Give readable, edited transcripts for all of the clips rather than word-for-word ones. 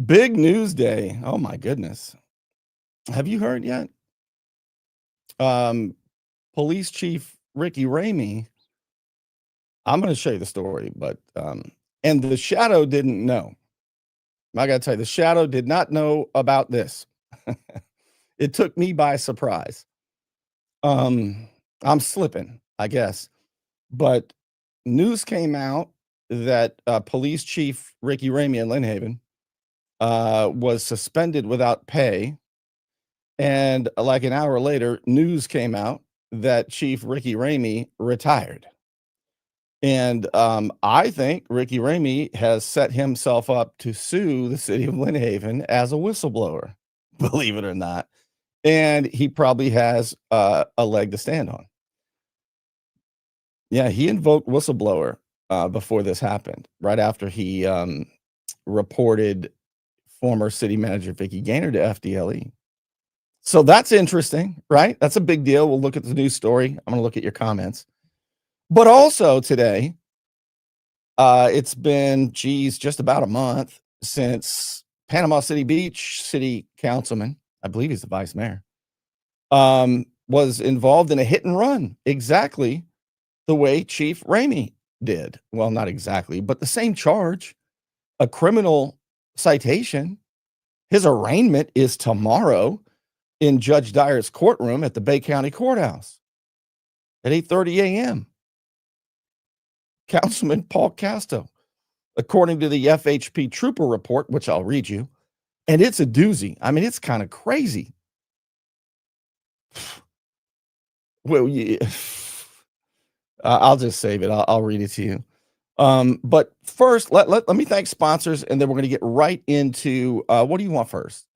Big news day. Oh my goodness. Have you heard yet? Um, Police Chief Ramie. I'm going to show you the story, but and the shadow didn't know. I got to tell you, the shadow did not know about this. It took me by surprise. I'm slipping, I guess, but news came out that Police Chief Ramie in Lynn Haven was suspended without pay. And like an hour later, news came out that Chief Ramie retired. And I think Ramie has set himself up to sue the city of Lynn Haven as a whistleblower, believe it or not. And he probably has a leg to stand on. Yeah, he invoked whistleblower before this happened, right after he reported former city manager Vicky Gaynor to FDLE. So that's interesting, right? That's a big deal. We'll look at the news story. I'm going to look at your comments. But also today, it's been, just about a month since Panama City Beach City Councilman, I believe he's the vice mayor, was involved in a hit and run, exactly the way Chief Ramie did. Well, not exactly, but the same charge, a criminal citation. His arraignment is tomorrow in Judge Dyer's courtroom at the Bay County Courthouse at 8:30 a.m. Councilman Paul Casto, according to the FHP Trooper report, which I'll read you, and it's a doozy. I mean, it's kind of crazy. Well, yeah. I'll just save it. I'll read it to you. But first, let me thank sponsors, and then we're going to get right into what do you want first?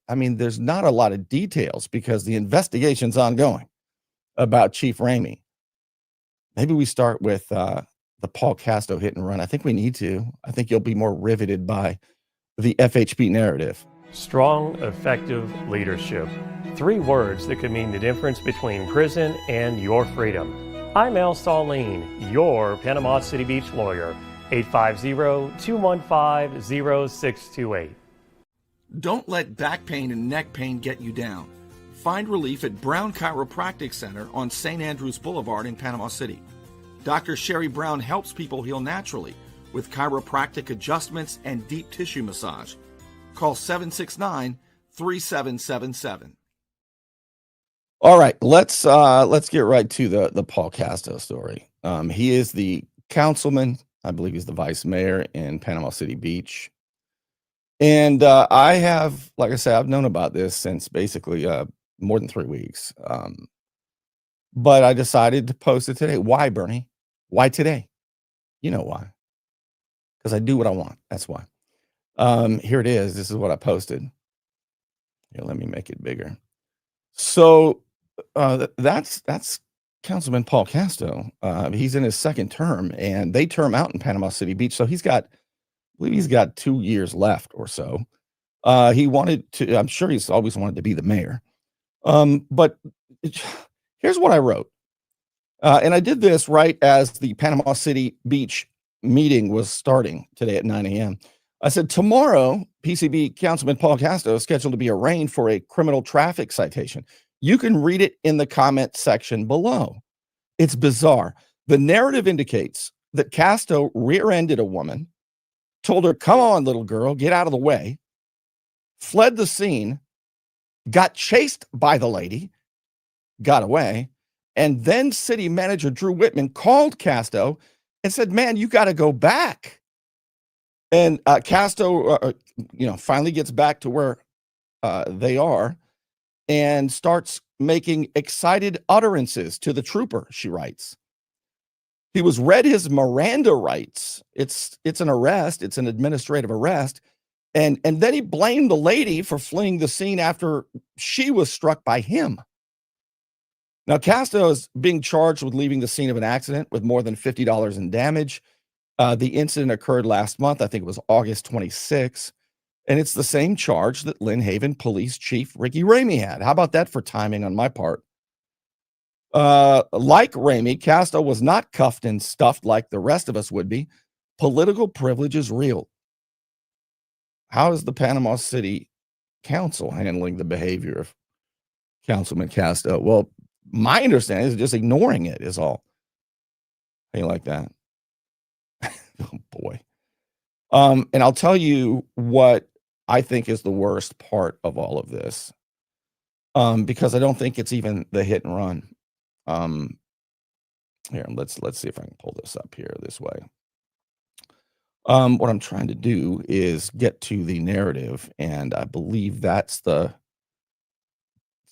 I mean, there's not a lot of details because the investigation's ongoing about Chief Ramie. Maybe we start with the Paul Casto hit and run. I think we need to. I think you'll be more riveted by the FHP narrative. Strong, effective leadership. 3 words that could mean the difference between prison and your freedom. I'm Al Saulene, your Panama City Beach lawyer. 850-215-0628. Don't let back pain and neck pain get you down. Find relief at Brown Chiropractic Center on St. Andrews Boulevard in Panama City. Dr. Sherry Brown helps people heal naturally with chiropractic adjustments and deep tissue massage. Call 769-3777. All right, let's get right to the Paul Casto story. He is the councilman. I believe he's the vice mayor in Panama City Beach. And I have, like I said, I've known about this since basically more than 3 weeks. But I decided to post it today. Why, Bernie? Why today? You know why. Because I do what I want. That's why. Here it is. This is what I posted. Here, let me make it bigger. So that's Councilman Paul Casto. He's in his second term, and they term out in Panama City Beach. So I believe he's got 2 years left or so. He wanted to, I'm sure he's always wanted to be the mayor. But here's what I wrote. And I did this right as the Panama City Beach meeting was starting today at 9 a.m. I said, tomorrow, PCB Councilman Paul Casto is scheduled to be arraigned for a criminal traffic citation. You can read it in the comment section below. It's bizarre. The narrative indicates that Casto rear-ended a woman, told her, come on, little girl, get out of the way, fled the scene, got chased by the lady, got away, and then city manager Drew Whitman called Casto and said, man, you got to go back. And Casto, finally gets back to where they are and starts making excited utterances to the trooper, she writes. He was read his Miranda rights. It's an arrest. It's an administrative arrest. And then he blamed the lady for fleeing the scene after she was struck by him. Now, Casto is being charged with leaving the scene of an accident with more than $50 in damage. The incident occurred last month. I think it was August 26. And it's the same charge that Lynn Haven Police Chief Ramie had. How about that for timing on my part? Like Ramie, Casto was not cuffed and stuffed like the rest of us would be. Political privilege is real. how is the Panama City Council handling the behavior of Councilman Casto? Well, my understanding is just ignoring it is all. How you like that? Oh boy. And I'll tell you what I think is the worst part of all of this. Because I don't think it's even the hit and run. Here, let's see if I can pull this up here this way. What I'm trying to do is get to the narrative, and I believe that's the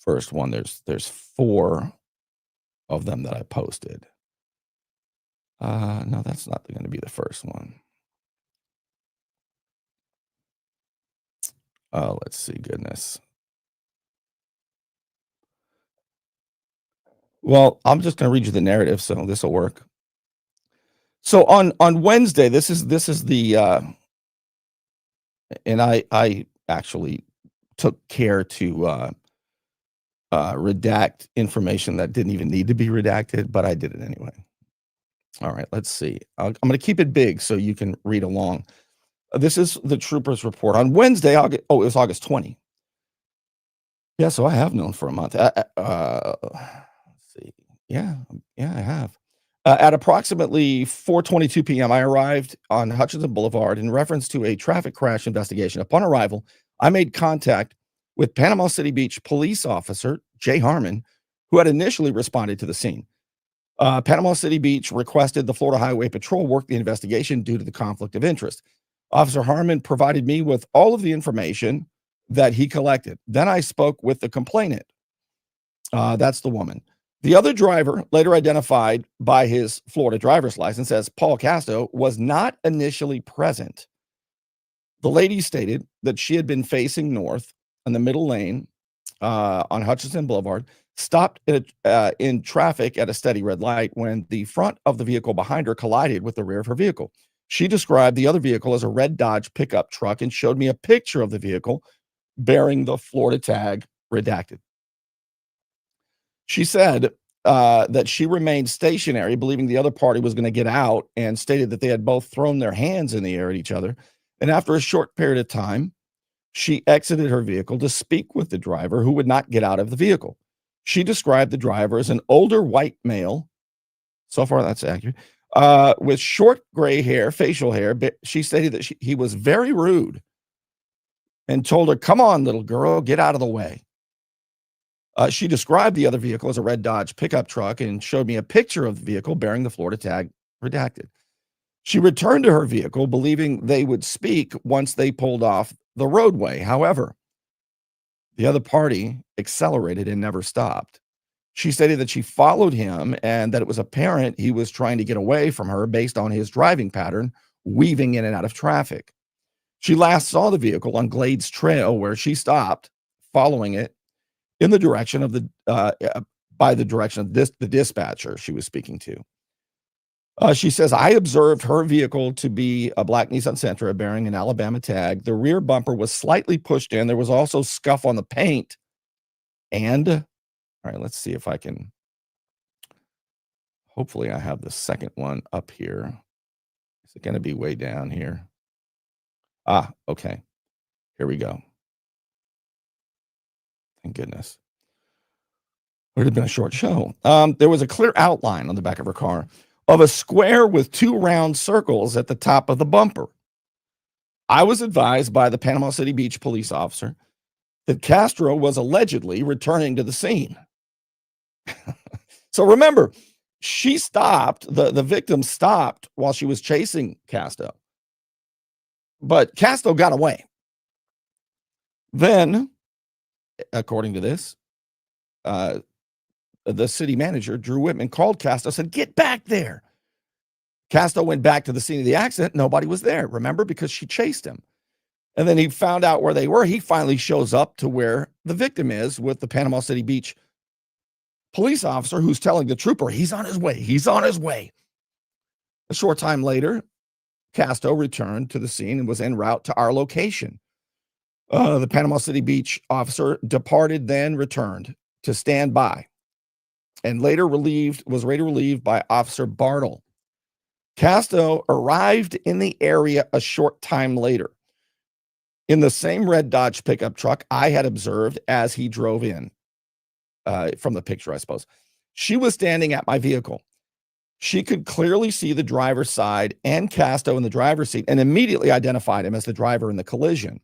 first one. There's 4 of them that I posted. No, that's not going to be the first one. Let's see, goodness. Well, I'm just going to read you the narrative, so this will work. So on Wednesday, this is the and I actually took care to redact information that didn't even need to be redacted, but I did it anyway. All right, let's see. I'm going to keep it big so you can read along. This is the troopers report on Wednesday. It was August 20. Yeah, so I have known for a month. Let's see. Yeah, I have. At approximately 4:22 p.m., I arrived on Hutchinson Boulevard in reference to a traffic crash investigation. Upon arrival, I made contact with Panama City Beach police officer Jay Harmon, who had initially responded to the scene. Panama City Beach requested the Florida Highway Patrol work the investigation due to the conflict of interest. Officer Harmon provided me with all of the information that he collected. Then I spoke with the complainant. That's the woman. The other driver, later identified by his Florida driver's license as Paul Casto, was not initially present. The lady stated that she had been facing north in the middle lane on Hutchinson Boulevard, stopped in traffic at a steady red light when the front of the vehicle behind her collided with the rear of her vehicle. She described the other vehicle as a red Dodge pickup truck and showed me a picture of the vehicle bearing the Florida tag redacted. She said that she remained stationary, believing the other party was going to get out, and stated that they had both thrown their hands in the air at each other. And after a short period of time, she exited her vehicle to speak with the driver, who would not get out of the vehicle. She described the driver as an older white male. So far, that's accurate. With short gray hair, facial hair. She stated that he was very rude and told her, "Come on, little girl, get out of the way." She described the other vehicle as a red Dodge pickup truck and showed me a picture of the vehicle bearing the Florida tag redacted. She returned to her vehicle, believing they would speak once they pulled off the roadway. However, the other party accelerated and never stopped. She stated that she followed him and that it was apparent he was trying to get away from her based on his driving pattern, weaving in and out of traffic. She last saw the vehicle on Glades Trail, where she stopped, following it in the direction of the dispatcher she was speaking to. She says, I observed her vehicle to be a black Nissan Sentra bearing an Alabama tag. The rear bumper was slightly pushed in. There was also scuff on the paint. And, all right, let's see if I can. Hopefully I have the second one up here. Is it going to be way down here? Okay. Here we go. Thank goodness. It would have been a short show. There was a clear outline on the back of her car of a square with 2 round circles at the top of the bumper. I was advised by the Panama City Beach police officer that Castro was allegedly returning to the scene. So remember, she stopped, the victim stopped while she was chasing Casto. But Casto got away. Then, according to this, the city manager, Drew Whitman, called Casto, said, "Get back there." Casto went back to the scene of the accident. Nobody was there, remember, because she chased him. And then he found out where they were. He finally shows up to where the victim is with the Panama City Beach police officer, who's telling the trooper, he's on his way. He's on his way. A short time later, Casto returned to the scene and was en route to our location. The Panama City Beach officer departed, then returned to stand by, and later was relieved by Officer Bartle. Casto arrived in the area a short time later. in the same red Dodge pickup truck I had observed as he drove in, from the picture, I suppose. She was standing at my vehicle. She could clearly see the driver's side and Casto in the driver's seat and immediately identified him as the driver in the collision.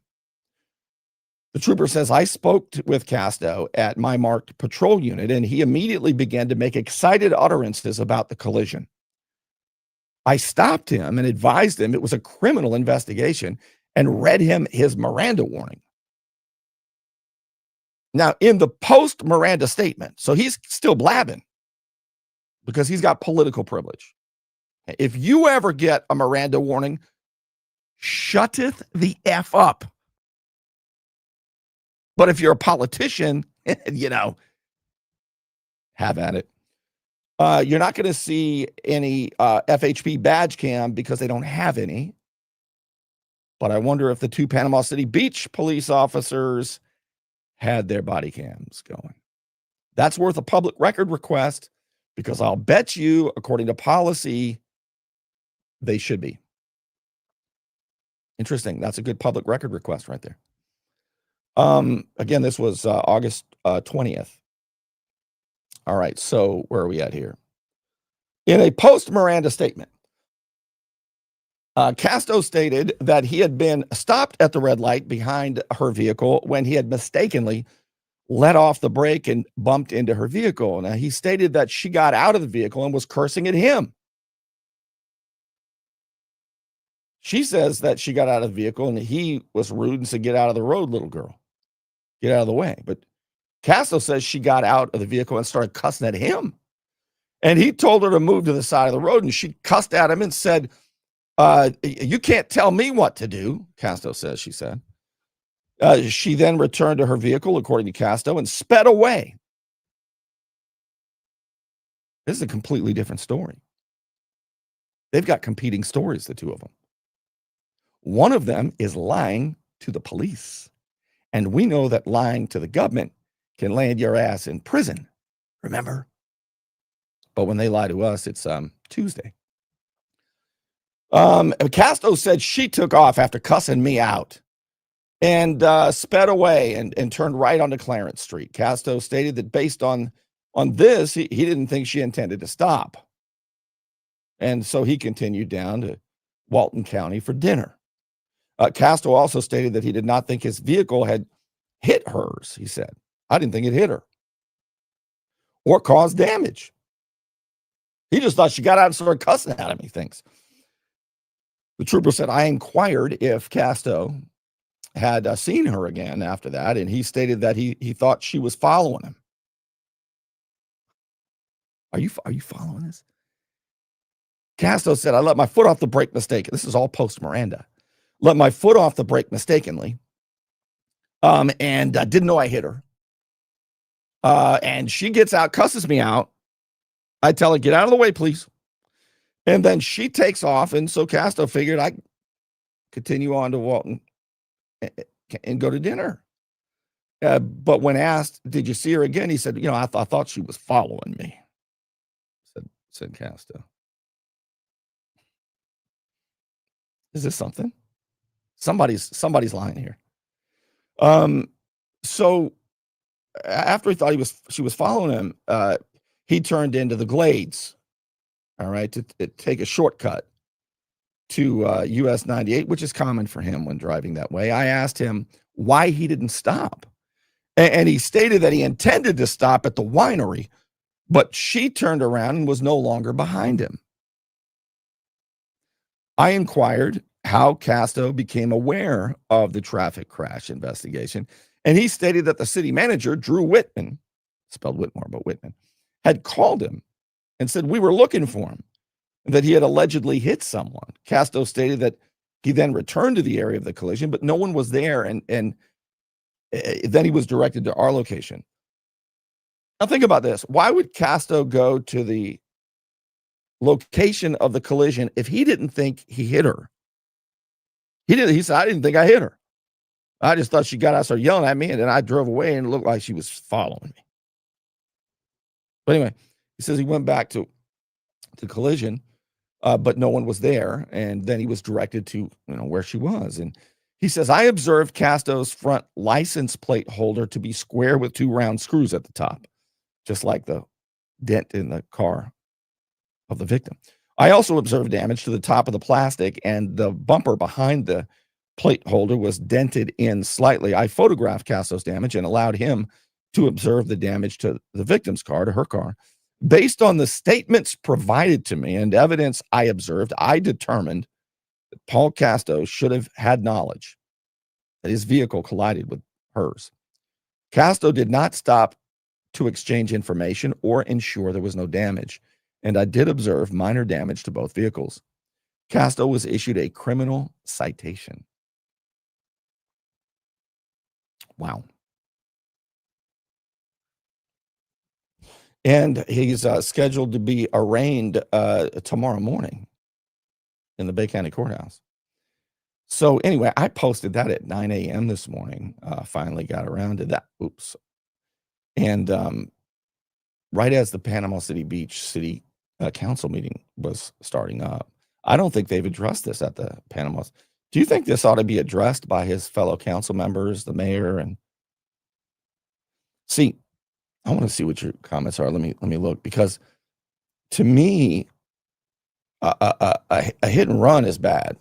The trooper says, I spoke with Casto at my marked patrol unit, and he immediately began to make excited utterances about the collision. I stopped him and advised him it was a criminal investigation and read him his Miranda warning. Now, in the post-Miranda statement, so he's still blabbing because he's got political privilege. If you ever get a Miranda warning, shutteth the F up. But if you're a politician, have at it. You're not going to see any FHP badge cam because they don't have any. But I wonder if the 2 Panama City Beach police officers had their body cams going. That's worth a public record request because I'll bet you, according to policy, they should be. Interesting. That's a good public record request right there. Again, this was August 20th. All right, so where are we at here? In a post-Miranda statement, Casto stated that he had been stopped at the red light behind her vehicle when he had mistakenly let off the brake and bumped into her vehicle. Now, he stated that she got out of the vehicle and was cursing at him. She says that she got out of the vehicle and he was rude and said, get out of the road, little girl. Get out of the way. But Casto says she got out of the vehicle and started cussing at him. And he told her to move to the side of the road, and she cussed at him and said, you can't tell me what to do, Casto says, she said. She then returned to her vehicle, according to Casto, and sped away. This is a completely different story. They've got competing stories, the two of them. One of them is lying to the police. And we know that lying to the government can land your ass in prison, remember? But when they lie to us, it's Tuesday. Casto said she took off after cussing me out and sped away and turned right onto Clarence Street. Casto stated that based on this, he didn't think she intended to stop. And so he continued down to Walton County for dinner. Casto also stated that he did not think his vehicle had hit hers, he said. I didn't think it hit her or caused damage. He just thought she got out and started cussing at him, he thinks. The trooper said, I inquired if Casto had seen her again after that, and he stated that he thought she was following him. Are you following this? Casto said, I let my foot off the brake mistakenly. This is all post-Miranda. Let my foot off the brake mistakenly, and didn't know I hit her. And she gets out, cusses me out. I tell her, get out of the way, please. And then she takes off, and so Casto figured I'd continue on to Walton and go to dinner. But when asked, did you see her again? He said, I thought she was following me, said Casto. Is this something? Somebody's lying here. So after he thought she was following him, he turned into the Glades, all right, to take a shortcut to US 98, which is common for him when driving that way. I asked him why he didn't stop. And he stated that he intended to stop at the winery, but she turned around and was no longer behind him. I inquired how Casto became aware of the traffic crash investigation, and he stated that the city manager, Drew Whitman, spelled Whitmore, but Whitman, had called him and said we were looking for him, and that he had allegedly hit someone. Casto stated that he then returned to the area of the collision, but no one was there, and then he was directed to our location. Now think about this. Why would Casto go to the location of the collision if he didn't think he hit her? He said, I didn't think I hit her. I just thought she got out, started yelling at me, and then I drove away and it looked like she was following me. But anyway, he says he went back to collision, but no one was there. And then he was directed to, where she was. And He says, I observed Casto's front license plate holder to be square with 2 round screws at the top, just like the dent in the car of the victim. I also observed damage to the top of the plastic, and the bumper behind the plate holder was dented in slightly. I photographed Casto's damage and allowed him to observe the damage to the victim's car, to her car. Based on the statements provided to me and evidence I observed, I determined that Paul Casto should have had knowledge that his vehicle collided with hers. Casto did not stop to exchange information or ensure there was no damage, and I did observe minor damage to both vehicles. Casto was issued a criminal citation. Wow. And he's scheduled to be arraigned tomorrow morning in the Bay County Courthouse. So anyway, I posted that at 9 a.m. this morning. Finally got around to that. Oops. And right as the Panama City Beach City Council meeting was starting up, I don't think they've addressed this at the Panama. Do you think this ought to be addressed by his fellow council members, the mayor? And see, I want to see what your comments are. Let me look, because to me, a hit and run is bad.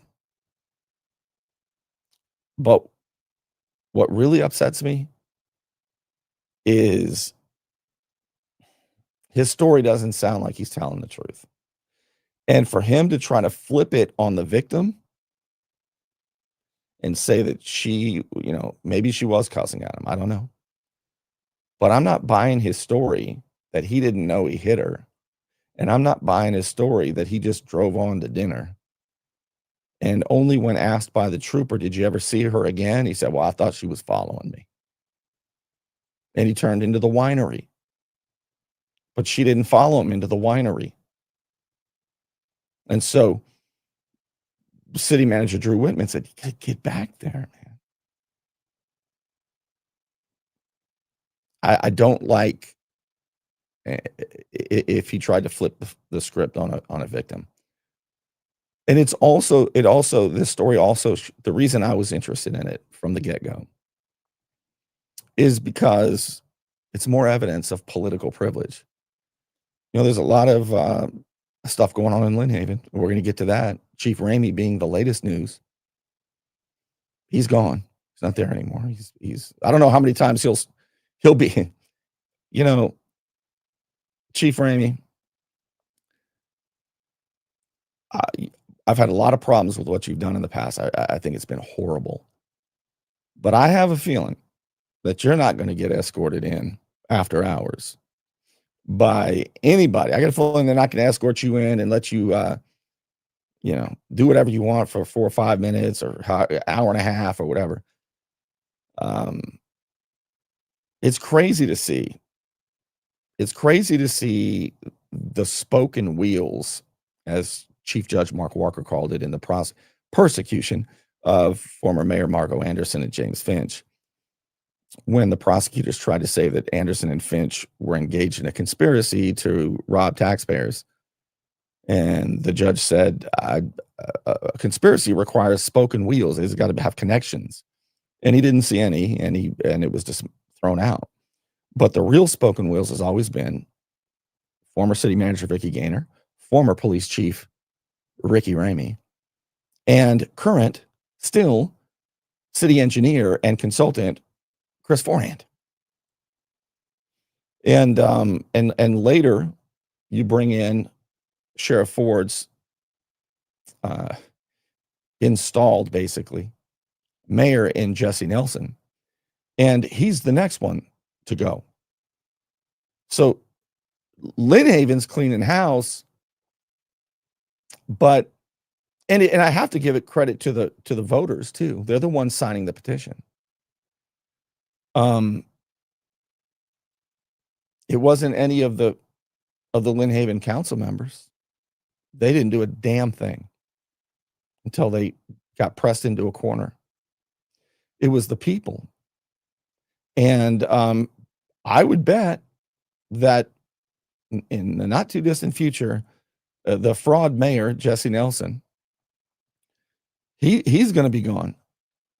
But what really upsets me is his story doesn't sound like he's telling the truth. And for him to try to flip it on the victim and say that she, maybe she was cussing at him. I don't know. But I'm not buying his story that he didn't know he hit her. And I'm not buying his story that he just drove on to dinner. And only when asked by the trooper, did you ever see her again? He said, well, I thought she was following me. And he turned into the winery. But she didn't follow him into the winery. And so city manager Drew Whitman said, you gotta get back there, man. I don't like if he tried to flip the script on a victim. And this story also, the reason I was interested in it from the get-go is because it's more evidence of political privilege. There's a lot of stuff going on in Lynn Haven. We're going to get to that. Chief Ramie being the latest news. He's gone. He's not there anymore. He's I don't know how many times he'll be, Chief Ramie. I've had a lot of problems with what you've done in the past. I think it's been horrible. But I have a feeling that you're not going to get escorted in after hours by anybody. I got a feeling they're not going to escort you in and let you, do whatever you want for 4 or 5 minutes or an hour and a half or whatever. It's crazy to see. It's crazy to see the spoken wheels, as Chief Judge Mark Walker called it, in the persecution of former Mayor Margo Anderson and James Finch, when the prosecutors tried to say that Anderson and Finch were engaged in a conspiracy to rob taxpayers. And the judge said, a conspiracy requires spoken wheels. It's got to have connections. And he didn't see any, and it was just thrown out. But the real spoken wheels has always been former city manager Vicki Gaynor, former police chief Ricky Ramy, and current, still, city engineer and consultant Chris Forehand. And later, you bring in Sheriff Ford's installed, basically, mayor in Jesse Nelson, and he's the next one to go. So Lynn Haven's cleaning house, but and I have to give it credit to the voters too. They're the ones signing the petition. It wasn't any of the Lynn Haven council members. They didn't do a damn thing until they got pressed into a corner. It was the people. And I would bet that in the not too distant future, the fraud mayor, Jesse Nelson, he's going to be gone.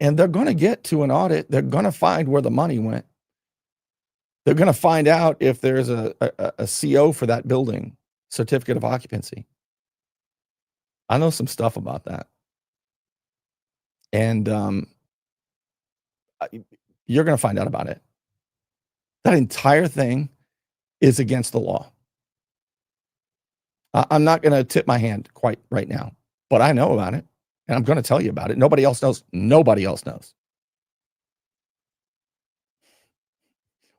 And they're going to get to an audit. They're going to find where the money went. They're going to find out if there's a CO for that building, certificate of occupancy. I know some stuff about that. And you're going to find out about it. That entire thing is against the law. I'm not going to tip my hand quite right now, but I know about it, and I'm going to tell you about it. Nobody else knows. Nobody else knows.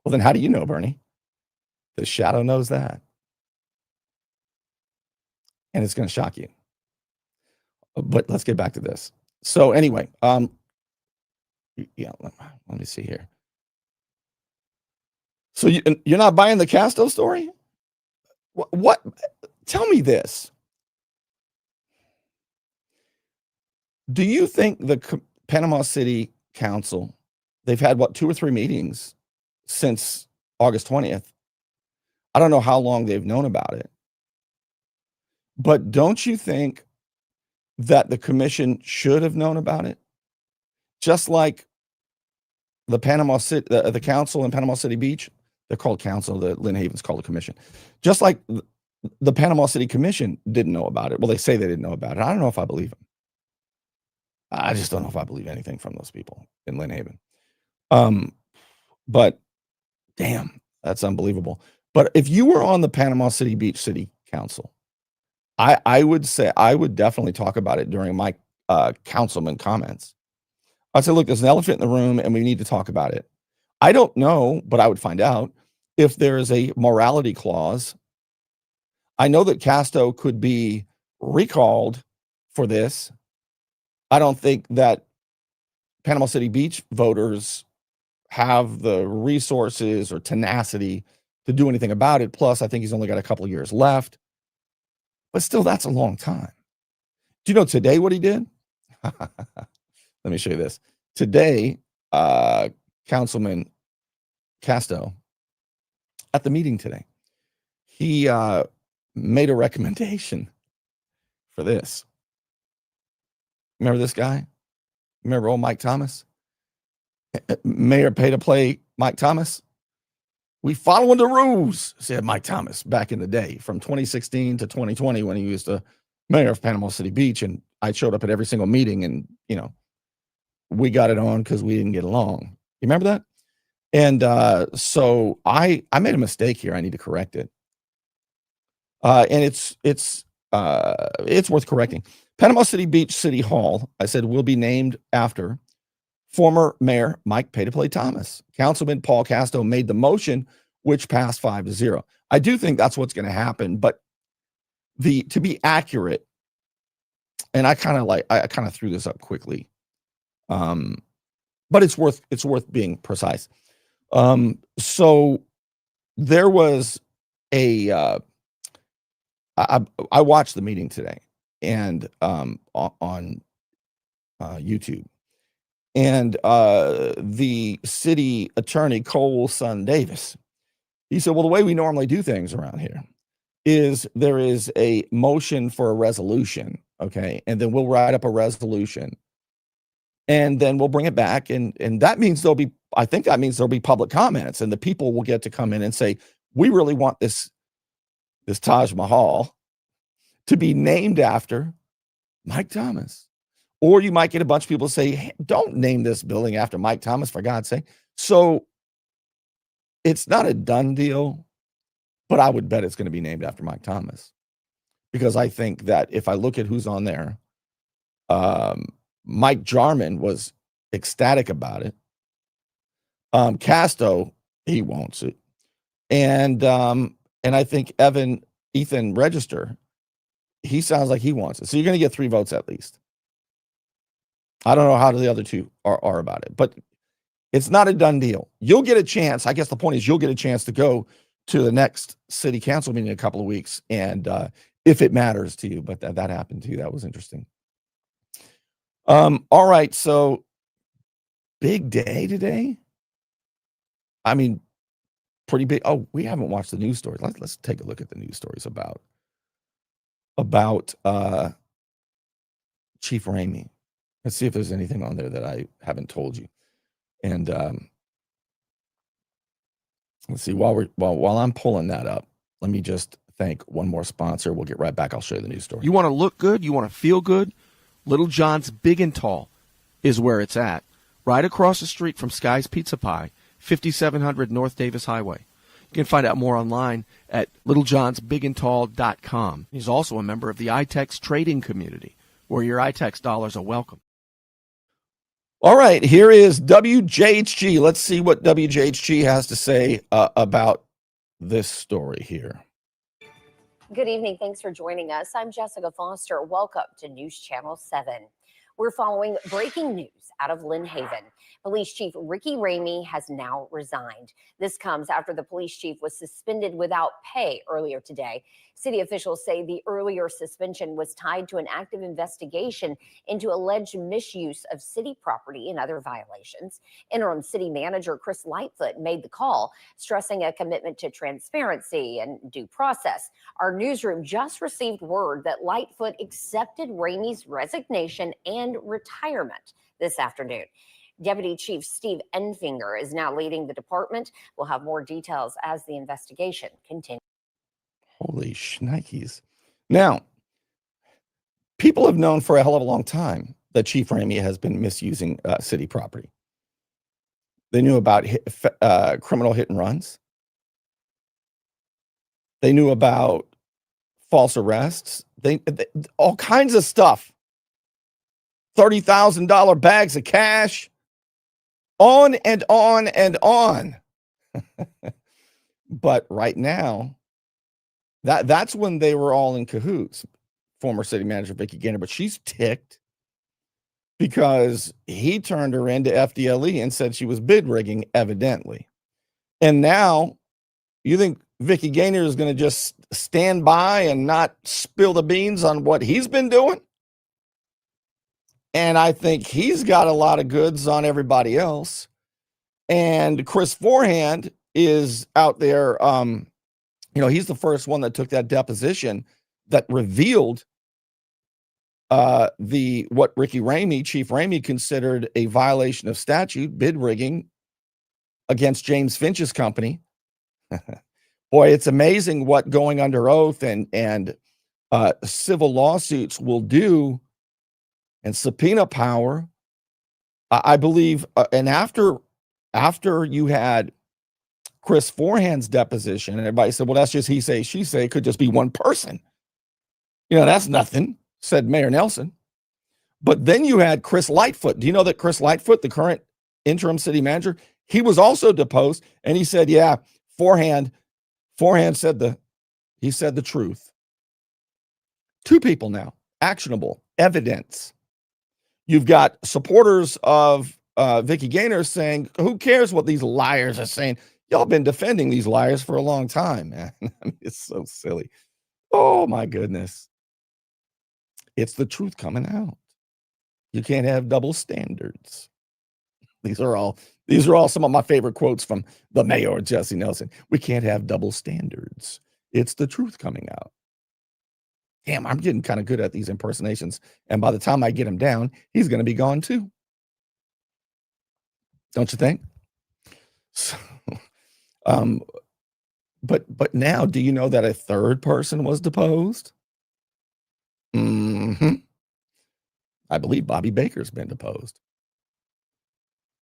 Well, then how do you know, Bernie? The shadow knows that. And it's going to shock you. But let's get back to this. So anyway, yeah, let me see here. So you're not buying the Casto story? What? Tell me this. Do you think the Panama City Council, they've had, what, 2 or 3 meetings since August 20th? I don't know how long they've known about it. But don't you think that the commission should have known about it? Just like the Panama City, the council in Panama City Beach, they're called council, the Lynn Haven's called a commission. Just like the Panama City Commission didn't know about it. Well, they say they didn't know about it. I don't know if I believe them. I just don't know if I believe anything from those people in Lynn Haven. But damn, that's unbelievable. But if you were on the Panama City Beach City Council, I would say I would definitely talk about it during my councilman comments. I'd say, look, there's an elephant in the room and we need to talk about it. I don't know, but I would find out if there is a morality clause. I know that Casto could be recalled for this. I don't think that Panama City Beach voters have the resources or tenacity to do anything about it. Plus, I think he's only got a couple of years left. But still, that's a long time. Do you know today what he did? Let me show you this. Today, Councilman Casto, at the meeting today, he made a recommendation for this. Remember this guy? Remember old Mike Thomas? Mayor pay to play Mike Thomas? We following the rules, said Mike Thomas back in the day from 2016 to 2020 when he was the mayor of Panama City Beach. And I showed up at every single meeting and, you know, we got it on because we didn't get along. You remember that? And so I made a mistake here. I need to correct it. And it's worth correcting. Panama City Beach City Hall, I said, will be named after former Mayor Mike Pay-to-Play Thomas. Councilman Paul Casto made the motion, which passed 5-0. I do think that's what's going to happen, but to be accurate, and I kind of threw this up quickly, but it's worth being precise. So there was I watched the meeting today and on YouTube. And the city attorney, Cole Son Davis, he said, well, the way we normally do things around here is there is a motion for a resolution, okay? And then we'll write up a resolution. And then we'll bring it back. And that means I think that means there'll be public comments. And the people will get to come in and say, we really want this Taj Mahal to be named after Mike Thomas. Or you might get a bunch of people say, hey, don't name this building after Mike Thomas, for God's sake. So it's not a done deal, but I would bet it's going to be named after Mike Thomas. Because I think that if I look at who's on there, Mike Jarman was ecstatic about it. Casto, he wants it. And I think Ethan Register, he sounds like he wants it. So you're going to get 3 votes at least. I don't know how the other 2 are about it, but it's not a done deal. You'll get a chance. I guess the point is you'll get a chance to go to the next city council meeting in a couple of weeks. And if it matters to you, but that happened to you. That was interesting. All right. So big day today. I mean, pretty big. Oh, we haven't watched the news stories. Let's take a look at the news stories about Chief Ramie. Let's see if there's anything on there that I haven't told you. And let's see, while I'm pulling that up, let me just thank one more sponsor. We'll get right back. I'll show you the news story. You want to look good? You want to feel good? Little John's Big and Tall is where it's at. Right across the street from Sky's Pizza Pie, 5700 North Davis Highway. You can find out more online at littlejohnsbigandtall.com. He's also a member of the iTex trading community, where your iTex dollars are welcome. All right, here is WJHG. Let's see what WJHG has to say about this story here. Good evening. Thanks for joining us. I'm Jessica Foster. Welcome to News Channel 7. We're following breaking news out of Lynn Haven. Police Chief Ricky Ramie has now resigned. This comes after the police chief was suspended without pay earlier today. City officials say the earlier suspension was tied to an active investigation into alleged misuse of city property and other violations. Interim city manager Chris Lightfoot made the call, stressing a commitment to transparency and due process. Our newsroom just received word that Lightfoot accepted Ramie's resignation and retirement this afternoon. Deputy Chief Steve Enfinger is now leading the department. We'll have more details as the investigation continues. Holy shnikes. Now, people have known for a hell of a long time that Chief Ramie has been misusing city property. They knew about criminal hit and runs. They knew about false arrests. They all kinds of stuff. $30,000 bags of cash. On and on and on. But right now, that's when they were all in cahoots. Former city manager Vicki Gaynor, but she's ticked because he turned her into FDLE and said she was bid rigging, evidently. And now you think Vicki Gaynor is going to just stand by and not spill the beans on what he's been doing? And I think he's got a lot of goods on everybody else. And Chris Forehand is out there. He's the first one that took that deposition that revealed what Ricky Ramie, Chief Ramie, considered a violation of statute, bid rigging against James Finch's company. Boy, it's amazing what going under oath and civil lawsuits will do, and subpoena power. I believe, and after you had Chris Forehand's deposition, and everybody said, well, that's just he say, she say, it could just be one person. That's nothing, said Mayor Nelson. But then you had Chris Lightfoot. Do you know that Chris Lightfoot, the current interim city manager, he was also deposed, and he said, yeah, Forehand said the truth. Two people now, actionable evidence. You've got supporters of Vicki Gaynor saying, who cares what these liars are saying? Y'all been defending these liars for a long time, man. It's so silly. Oh, my goodness. It's the truth coming out. You can't have double standards. These are all some of my favorite quotes from the mayor, Jesse Nelson. We can't have double standards. It's the truth coming out. Damn, I'm getting kind of good at these impersonations. And by the time I get him down, he's going to be gone too. Don't you think? So, but now, do you know that a third person was deposed? I believe Bobby Baker's been deposed.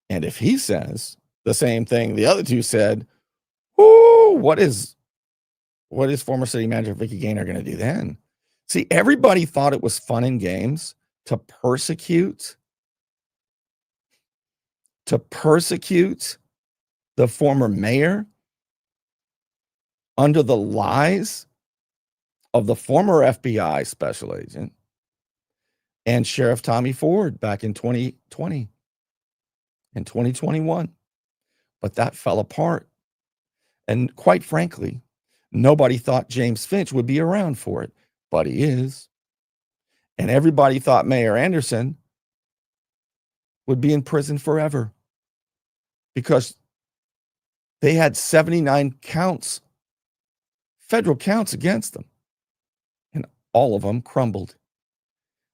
And if he says the same thing the other two said, what is former city manager Vicki Gaynor going to do then? See, everybody thought it was fun and games to persecute the former mayor under the lies of the former FBI special agent and Sheriff Tommy Ford back in 2020 and 2021. But that fell apart. And quite frankly, nobody thought James Finch would be around for it, but he is. And everybody thought Mayor Anderson would be in prison forever because they had 79 counts, federal counts against them, and all of them crumbled.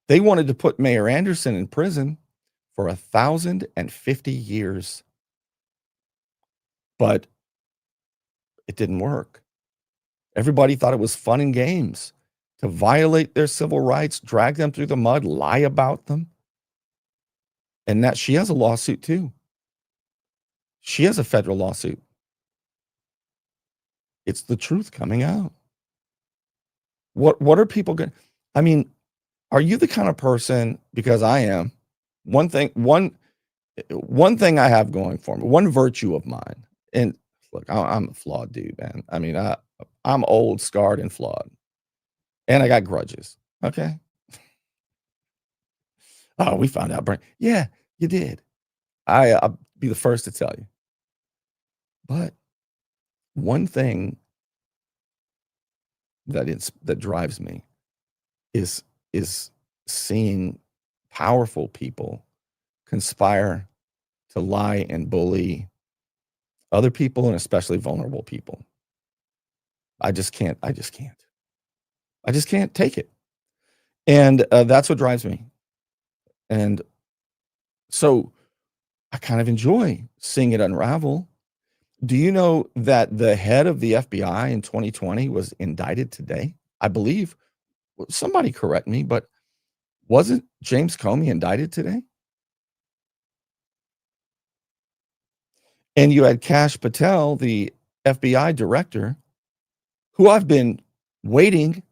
They wanted to put Mayor Anderson in prison for 1,050 years. But it didn't work. Everybody thought it was fun and games to violate their civil rights, drag them through the mud, lie about them. And that she has a lawsuit too. She has a federal lawsuit. It's the truth coming out. What are people going? I mean, are you the kind of person? Because I am. One thing I have going for me, one virtue of mine, and look, I'm a flawed dude, man. I mean, I'm old, scarred, and flawed, and I got grudges. Okay. Oh, we found out, Brent. Yeah, you did. I'll be the first to tell you. But one thing that drives me is seeing powerful people conspire to lie and bully other people, and especially vulnerable people. I just can't take it. And that's what drives me. And so I kind of enjoy seeing it unravel. Do you know that the head of the FBI in 2020 was indicted today? I believe, somebody correct me, but wasn't James Comey indicted today? And you had Kash Patel, the FBI director, who I've been waiting,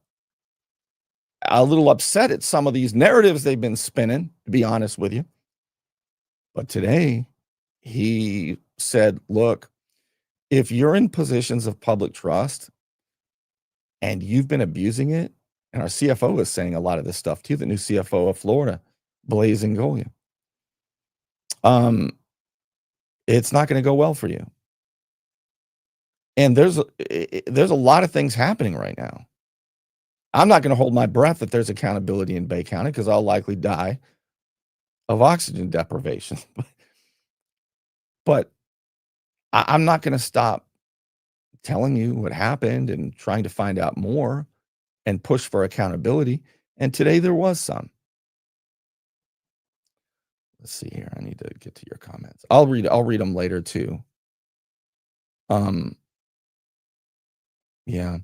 a little upset at some of these narratives they've been spinning, to be honest with you. But today he said, look, if you're in positions of public trust and you've been abusing it, and our CFO is saying a lot of this stuff too, the new CFO of Florida, Blaise Ngolia, it's not going to go well for you. And there's a lot of things happening right now. I'm not going to hold my breath that there's accountability in Bay County, because I'll likely die of oxygen deprivation. But I'm not going to stop telling you what happened and trying to find out more and push for accountability. And today there was some. Let's see here. I need to get to your comments. I'll read them later too. Yeah,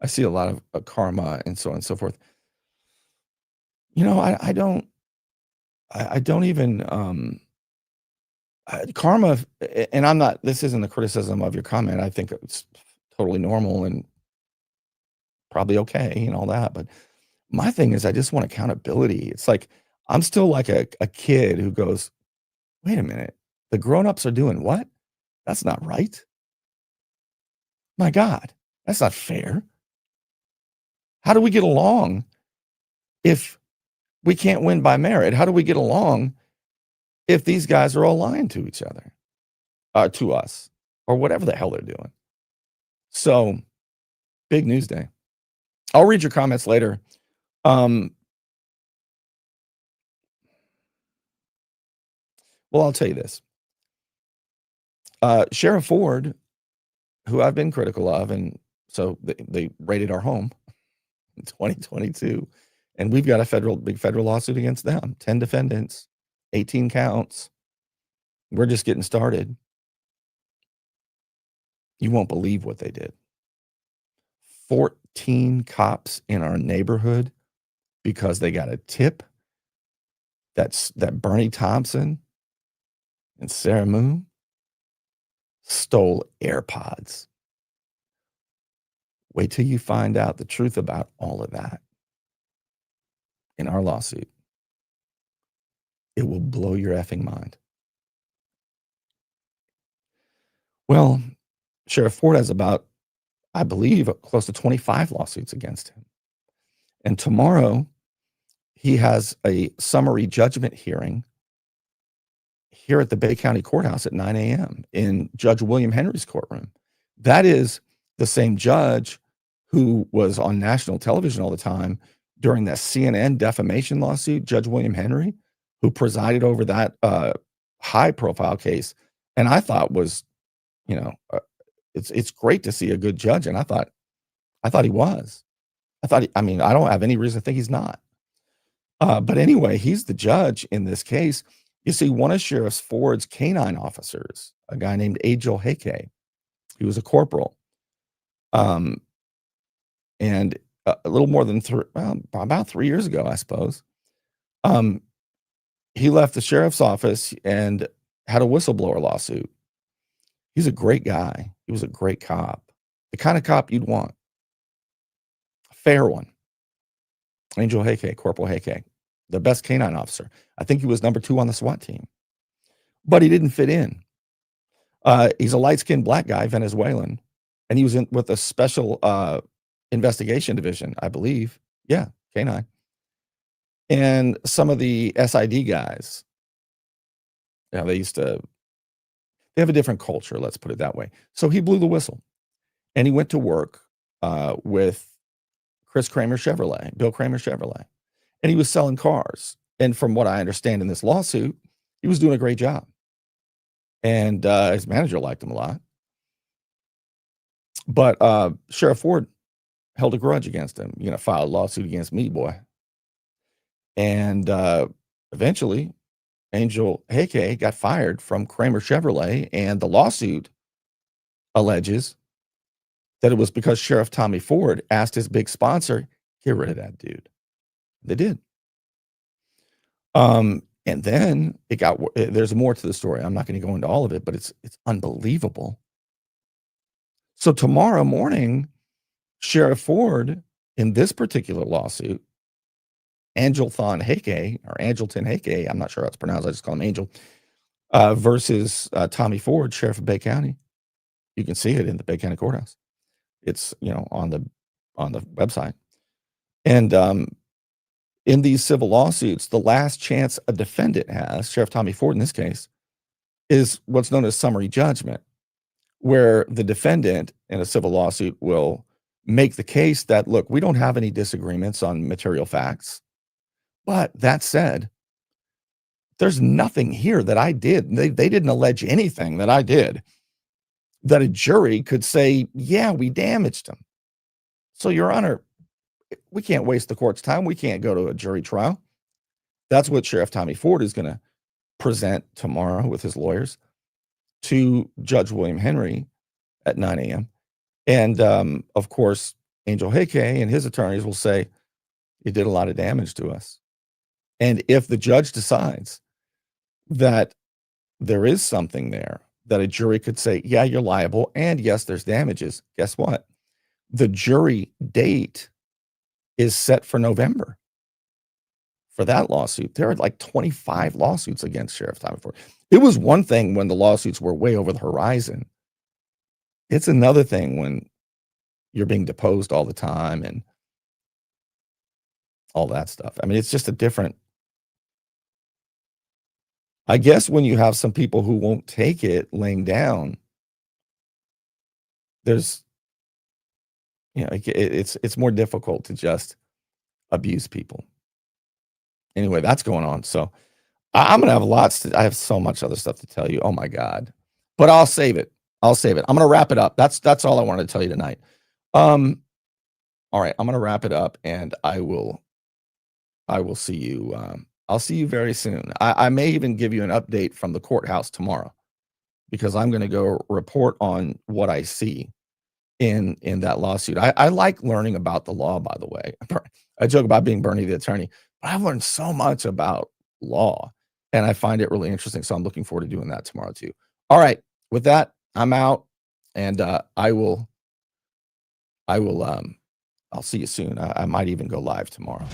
I see a lot of karma and so on and so forth. You know, I don't even karma, and I'm not. This isn't a criticism of your comment. I think it's totally normal and probably okay and all that. But my thing is, I just want accountability. It's like I'm still like a kid who goes, "Wait a minute, the grown-ups are doing what? That's not right. My God, that's not fair. How do we get along if we can't win by merit? How do we get along if these guys are all lying to each other, to us, or whatever the hell they're doing?" So, big news day. I'll read your comments later. Well, I'll tell you this. Sheriff Ford, who I've been critical of, and so they raided our home in 2022, and we've got a big federal lawsuit against them. 10 defendants, 18 counts. We're just getting started. You won't believe what they did. 14 cops in our neighborhood, because they got a tip that Bernie Thompson and Sarah Moon stole AirPods. Wait till you find out the truth about all of that in our lawsuit. It will blow your effing mind. Well, Sheriff Ford has about, I believe, close to 25 lawsuits against him. And tomorrow, he has a summary judgment hearing here at the Bay County Courthouse at 9 a.m. in Judge William Henry's courtroom. That is the same judge who was on national television all the time during that CNN defamation lawsuit, Judge William Henry, who presided over that high-profile case. And I thought was, it's great to see a good judge, and I thought he was. I don't have any reason to think he's not. But anyway, he's the judge in this case. You see, one of Sheriff Ford's canine officers, a guy named Angel Heke, he was a corporal. And a little more than about 3 years ago, I suppose, he left the sheriff's office and had a whistleblower lawsuit. He's a great guy. He was a great cop, the kind of cop you'd want, a fair one. Angel Heke, Corporal Heke, the best canine officer. I think he was number 2 on the SWAT team, but he didn't fit in. He's a light-skinned black guy, Venezuelan, and he was with a special investigation division, I believe. Yeah, canine. And some of the SID guys, they have a different culture, let's put it that way. So he blew the whistle, and he went to work with Bill Kramer Chevrolet, and he was selling cars. And from what I understand in this lawsuit, he was doing a great job. And his manager liked him a lot. But Sheriff Ford held a grudge against him. You're going to file a lawsuit against me, boy. And eventually, Angel Heke got fired from Kramer Chevrolet, and the lawsuit alleges that it was because Sheriff Tommy Ford asked his big sponsor, get rid of that dude. They did. And then there's more to the story. I'm not going to go into all of it, but it's unbelievable. So tomorrow morning, Sheriff Ford, in this particular lawsuit, Angelton Heke, I'm not sure how it's pronounced, I just call him Angel, versus Tommy Ford, Sheriff of Bay County. You can see it in the Bay County Courthouse. It's, on the website. And in these civil lawsuits, the last chance a defendant has, Sheriff Tommy Ford in this case, is what's known as summary judgment, where the defendant in a civil lawsuit will make the case that, look, we don't have any disagreements on material facts. But that said, there's nothing here that I did. They didn't allege anything that I did that a jury could say, yeah, we damaged him. So, Your Honor, we can't waste the court's time. We can't go to a jury trial. That's what Sheriff Tommy Ford is going to present tomorrow with his lawyers to Judge William Henry at 9 a.m. And, of course, Angel Heke and his attorneys will say, it did a lot of damage to us. And if the judge decides that there is something there that a jury could say, yeah, you're liable, and yes, there's damages, guess what? The jury date is set for November for that lawsuit. There are like 25 lawsuits against Sheriff Tommy Ford. It was one thing when the lawsuits were way over the horizon. It's another thing when you're being deposed all the time and all that stuff. I mean, it's just a different. I guess when you have some people who won't take it laying down, there's, it's more difficult to just abuse people. Anyway, that's going on. So I'm going to have I have so much other stuff to tell you. Oh my God, but I'll save it. I'm going to wrap it up. That's all I wanted to tell you tonight. All right, I'm going to wrap it up, and I will see you. I'll see you very soon. I may even give you an update from the courthouse tomorrow, because I'm going to go report on what I see in that lawsuit. I like learning about the law, by the way. I joke about being Bernie the attorney, but I've learned so much about law, and I find it really interesting. So I'm looking forward to doing that tomorrow too. All right, with that, I'm out, and I'll see you soon. I might even go live tomorrow.